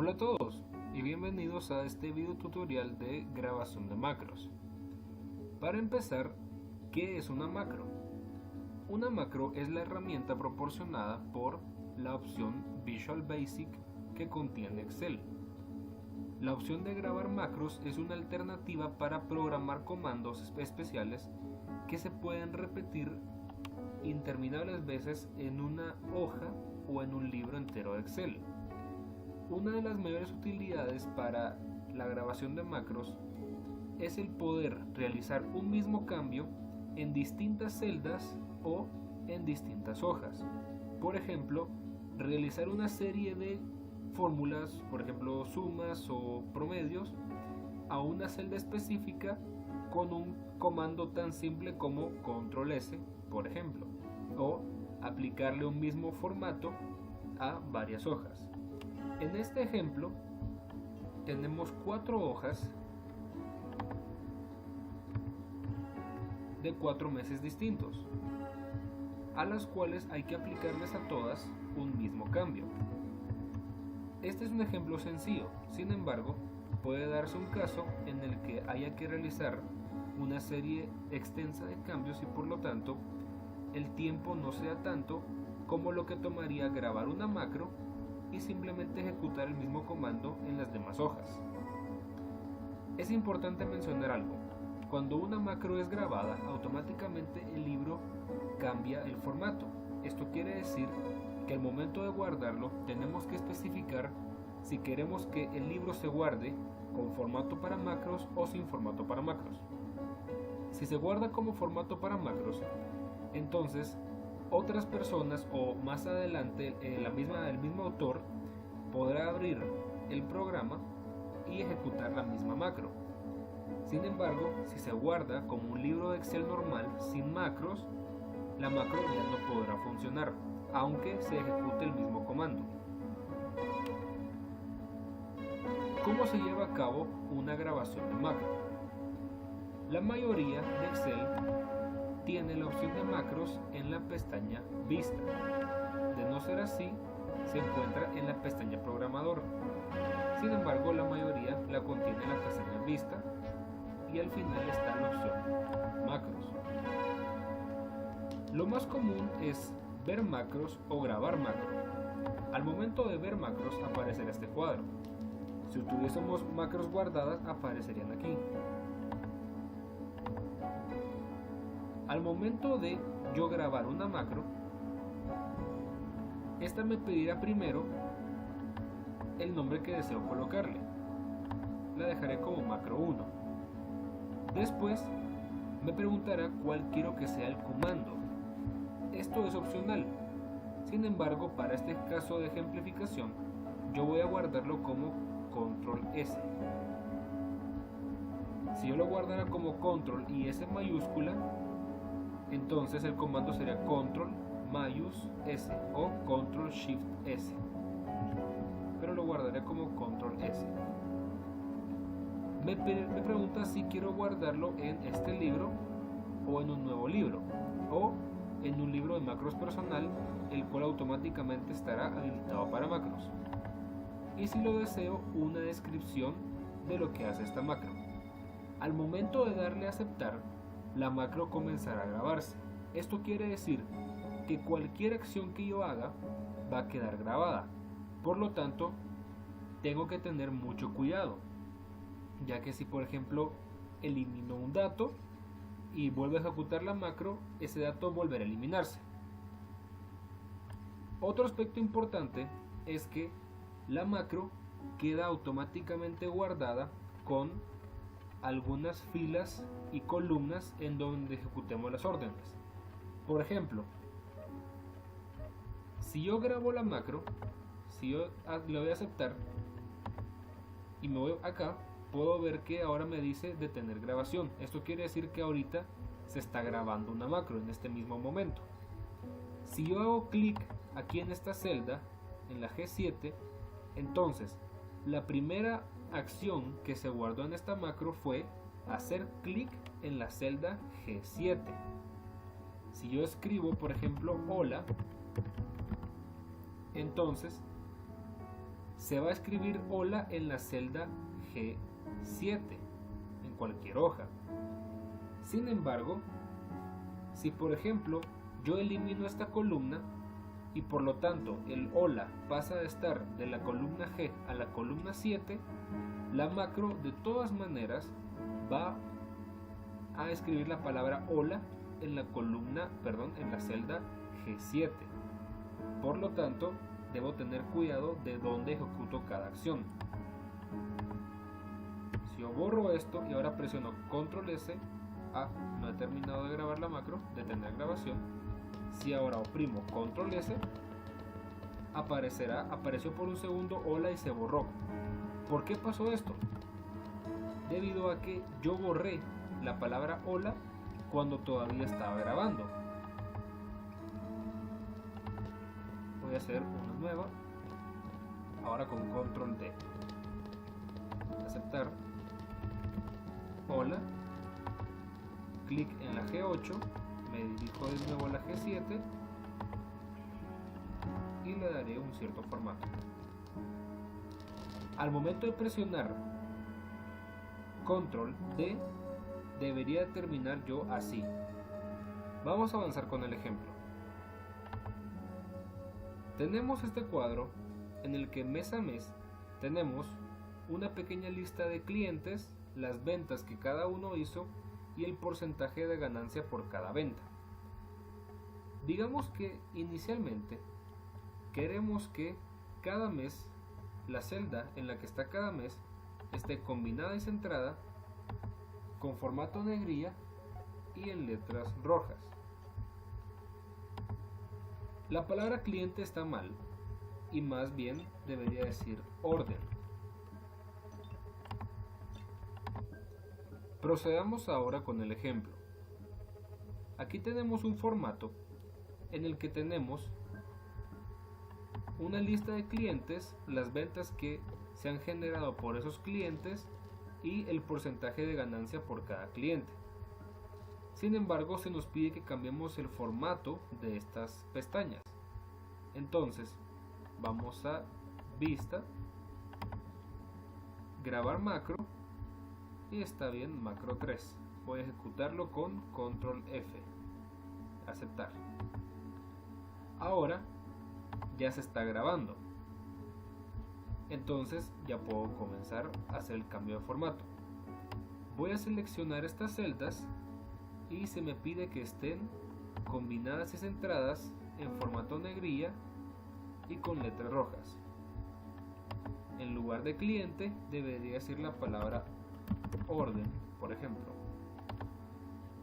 Hola a todos y bienvenidos a este video tutorial de grabación de macros. Para empezar, ¿qué es una macro? Una macro es la herramienta proporcionada por la opción Visual Basic que contiene Excel. La opción de grabar macros es una alternativa para programar comandos especiales que se pueden repetir interminables veces en una hoja o en un libro entero de Excel. Una de las mayores utilidades para la grabación de macros es el poder realizar un mismo cambio en distintas celdas o en distintas hojas. Por ejemplo, realizar una serie de fórmulas, por ejemplo sumas o promedios, a una celda específica con un comando tan simple como control S, por ejemplo, o aplicarle un mismo formato a varias hojas. En este ejemplo tenemos 4 hojas de 4 meses distintos, a las cuales hay que aplicarles a todas un mismo cambio. Este es un ejemplo sencillo, sin embargo, puede darse un caso en el que haya que realizar una serie extensa de cambios y por lo tanto el tiempo no sea tanto como lo que tomaría grabar una macro y simplemente ejecutar el mismo comando en las demás hojas. Es importante mencionar algo: cuando una macro es grabada, automáticamente el libro cambia el formato. Esto quiere decir que al momento de guardarlo tenemos que especificar si queremos que el libro se guarde con formato para macros o sin formato para macros. Si se guarda como formato para macros, entonces otras personas o más adelante el mismo autor podrá abrir el programa y ejecutar la misma macro. Sin embargo, si se guarda como un libro de Excel normal sin macros, la macro ya no podrá funcionar, aunque se ejecute el mismo comando. ¿Cómo se lleva a cabo una grabación de macro? La mayoría de Excel tiene la opción de macros en la pestaña Vista. De no ser así, se encuentra en la pestaña Programador. Sin embargo, la mayoría la contiene en la pestaña Vista y al final está la opción Macros. Lo más común es ver macros o grabar macro. Al momento de ver macros aparecerá este cuadro. Si tuviésemos macros guardadas, aparecerían aquí. Al momento de yo grabar una macro, esta me pedirá primero el nombre que deseo colocarle. La dejaré como macro 1. Después me preguntará cuál quiero que sea el comando. Esto es opcional. Sin embargo, para este caso de ejemplificación, yo voy a guardarlo como control S. Si yo lo guardara como control y S mayúscula, entonces el comando sería control mayús S o control shift S, pero lo guardaré como control S. Me pregunta si quiero guardarlo en este libro o en un nuevo libro o en un libro de macros personal, el cual automáticamente estará habilitado para macros, y si lo deseo, una descripción de lo que hace esta macro. Al momento de darle a aceptar, la macro comenzará a grabarse. Esto quiere decir que cualquier acción que yo haga va a quedar grabada. Por lo tanto, tengo que tener mucho cuidado, ya que si por ejemplo elimino un dato y vuelvo a ejecutar la macro, ese dato volverá a eliminarse. Otro aspecto importante es que la macro queda automáticamente guardada con algunas filas y columnas en donde ejecutemos las órdenes. Por ejemplo, si yo grabo la macro, si yo le voy a aceptar y me voy acá, puedo ver que ahora me dice detener grabación. Esto quiere decir que ahorita se está grabando una macro en este mismo momento. Si yo hago clic aquí en esta celda, en la G7, entonces la primera acción que se guardó en esta macro fue hacer clic en la celda G7. Si yo escribo, por ejemplo, hola, entonces se va a escribir hola en la celda G7 en cualquier hoja. Sin embargo, si por ejemplo yo elimino esta columna y por lo tanto el hola pasa de estar de la columna G a la columna 7, la macro de todas maneras va a escribir la palabra hola en la columna, en la celda G7. Por lo tanto, debo tener cuidado de dónde ejecuto cada acción. Si yo borro esto y ahora presiono Control S, no he terminado de grabar la macro, detener grabación. Si ahora oprimo Control S, apareció por un segundo hola y se borró. ¿Por qué pasó esto? Debido a que yo borré la palabra hola cuando todavía estaba grabando. Voy a hacer una nueva, ahora con Control D. Aceptar. Hola. Clic en la G8, me dirijo de nuevo a la G7 y le daré un cierto formato. Al momento de presionar Control D, debería terminar yo así. Vamos a avanzar con el ejemplo. Tenemos este cuadro en el que mes a mes tenemos una pequeña lista de clientes, las ventas que cada uno hizo y el porcentaje de ganancia por cada venta. Digamos que inicialmente queremos que cada mes la celda en la que está cada mes esté combinada y centrada con formato negrilla y en letras rojas. La palabra cliente está mal y más bien debería decir orden. Procedamos ahora con el ejemplo. Aquí tenemos un formato en el que tenemos una lista de clientes, las ventas que se han generado por esos clientes y el porcentaje de ganancia por cada cliente. Sin embargo, se nos pide que cambiemos el formato de estas pestañas. Entonces, vamos a Vista, Grabar macro, y está bien, macro 3. Voy a ejecutarlo con Control F. Aceptar. Ahora ya se está grabando. Entonces ya puedo comenzar a hacer el cambio de formato. Voy a seleccionar estas celdas y se me pide que estén combinadas y centradas en formato negrilla y con letras rojas. En lugar de cliente debería decir la palabra orden, por ejemplo.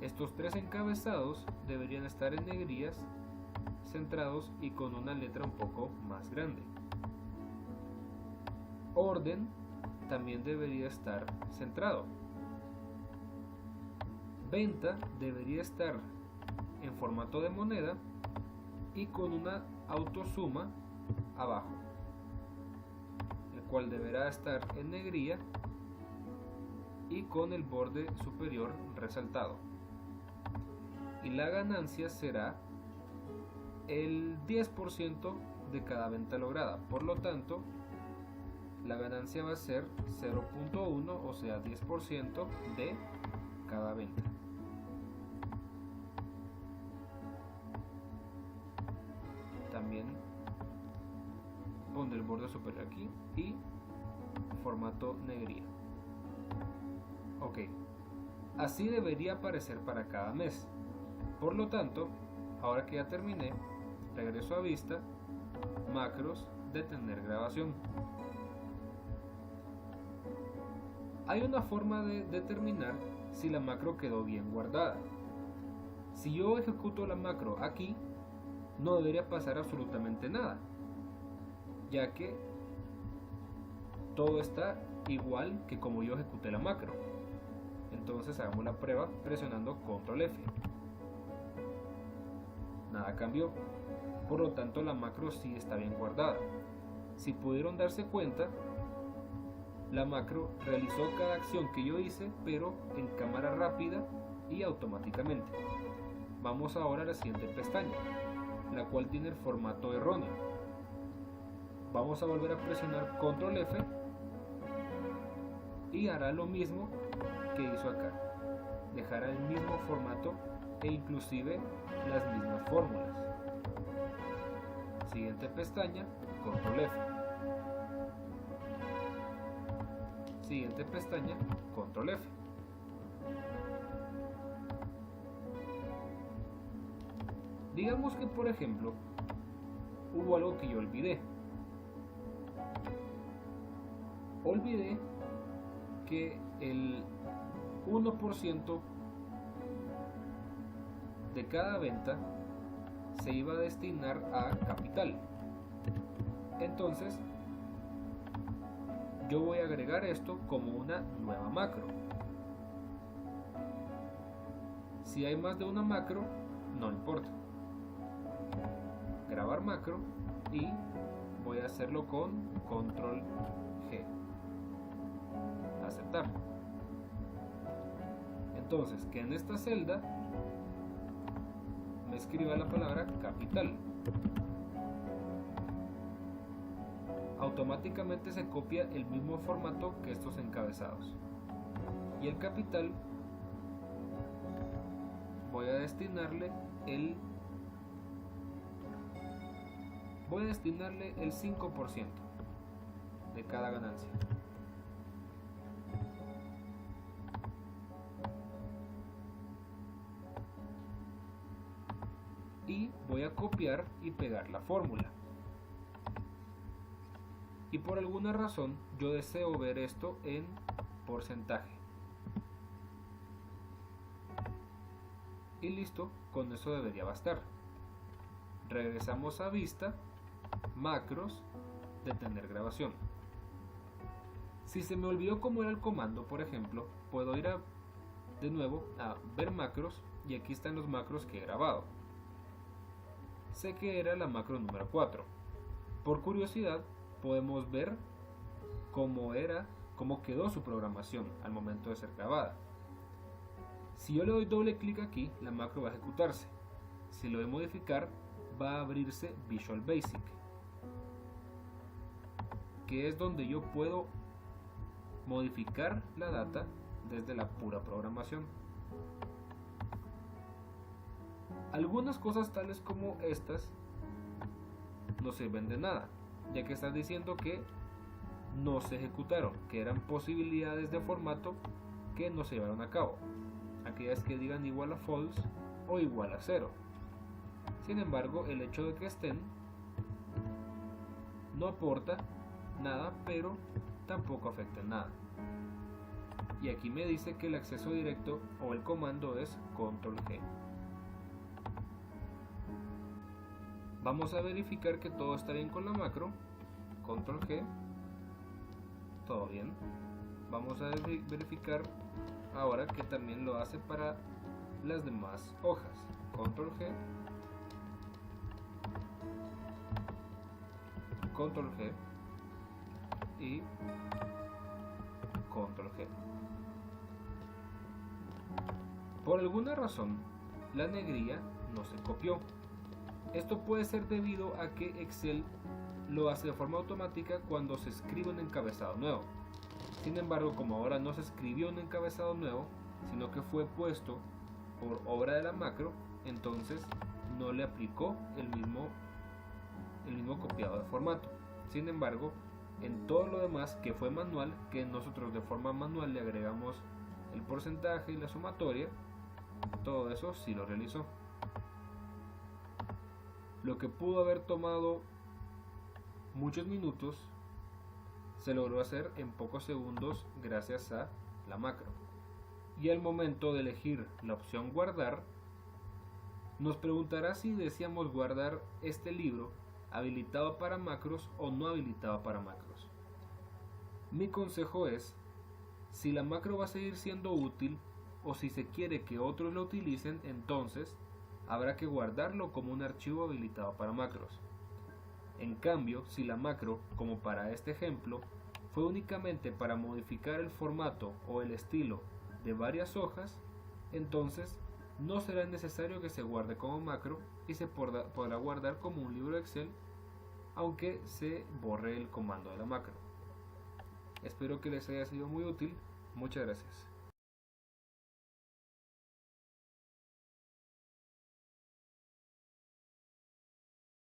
Estos tres encabezados deberían estar en negrillas, centrados y con una letra un poco más grande. Orden también debería estar centrado. Venta debería estar en formato de moneda y con una autosuma abajo, el cual deberá estar en negrilla y con el borde superior resaltado. Y la ganancia será el 10% de cada venta lograda. Por lo tanto, la ganancia va a ser 0.1, o sea 10% de cada venta. También pondré el borde superior aquí y formato negrilla. Ok, así debería aparecer para cada mes. Por lo tanto, ahora que ya terminé, regreso a Vista, Macros, Detener grabación. Hay una forma de determinar si la macro quedó bien guardada. Si yo ejecuto la macro aquí, no debería pasar absolutamente nada, ya que todo está igual que como yo ejecuté la macro. Entonces hagamos la prueba presionando Control F. Nada cambió, por lo tanto la macro sí está bien guardada. Si pudieron darse cuenta, la macro realizó cada acción que yo hice, pero en cámara rápida y automáticamente. Vamos ahora a la siguiente pestaña, la cual tiene el formato erróneo. Vamos a volver a presionar Control F y hará lo mismo que hizo acá. Dejará el mismo formato e inclusive las mismas fórmulas. Siguiente pestaña, Control F. Siguiente pestaña, Control F. Digamos que, por ejemplo, hubo algo que yo olvidé. Olvidé que el 1% de cada venta se iba a destinar a capital. Entonces, yo voy a agregar esto como una nueva macro. Si hay más de una macro, no importa. Grabar macro y voy a hacerlo con Control G. Aceptar. Entonces, que en esta celda me escriba la palabra capital. Automáticamente se copia el mismo formato que estos encabezados. Y el capital voy a destinarle el 5% de cada ganancia. Y voy a copiar y pegar la fórmula. Y por alguna razón yo deseo ver esto en porcentaje. Y listo, con eso debería bastar. Regresamos a vista, macros, detener grabación. Si se me olvidó cómo era el comando, por ejemplo, puedo ir de nuevo a ver macros y aquí están los macros que he grabado. Sé que era la macro número 4. Por curiosidad, podemos ver cómo quedó su programación al momento de ser grabada. Si yo le doy doble clic aquí, la macro va a ejecutarse. Si lo doy modificar, va a abrirse Visual Basic, que es donde yo puedo modificar la data desde la pura programación. Algunas cosas tales como estas no sirven de nada, ya que están diciendo que no se ejecutaron, que eran posibilidades de formato que no se llevaron a cabo, aquellas que digan igual a false o igual a 0. Sin embargo, el hecho de que estén no aporta nada, pero tampoco afecta en nada. Y aquí me dice que el acceso directo o el comando es Control G. Vamos a verificar que todo está bien con la macro. Control G. Todo bien. Vamos a verificar ahora que también lo hace para las demás hojas. Control G. Control G. Y Control G. Por alguna razón, la negrilla no se copió. Esto puede ser debido a que Excel lo hace de forma automática cuando se escribe un encabezado nuevo. Sin embargo, como ahora no se escribió un encabezado nuevo, sino que fue puesto por obra de la macro, entonces no le aplicó el mismo copiado de formato. Sin embargo, en todo lo demás que fue manual, que nosotros de forma manual le agregamos el porcentaje y la sumatoria, todo eso sí lo realizó. Lo que pudo haber tomado muchos minutos se logró hacer en pocos segundos gracias a la macro. Y al momento de elegir la opción guardar, nos preguntará si deseamos guardar este libro habilitado para macros o no habilitado para macros. Mi consejo es, si la macro va a seguir siendo útil o si se quiere que otros lo utilicen, entonces habrá que guardarlo como un archivo habilitado para macros. En cambio, si la macro, como para este ejemplo, fue únicamente para modificar el formato o el estilo de varias hojas, entonces no será necesario que se guarde como macro y se podrá guardar como un libro Excel aunque se borre el comando de la macro. Espero que les haya sido muy útil. Muchas gracias.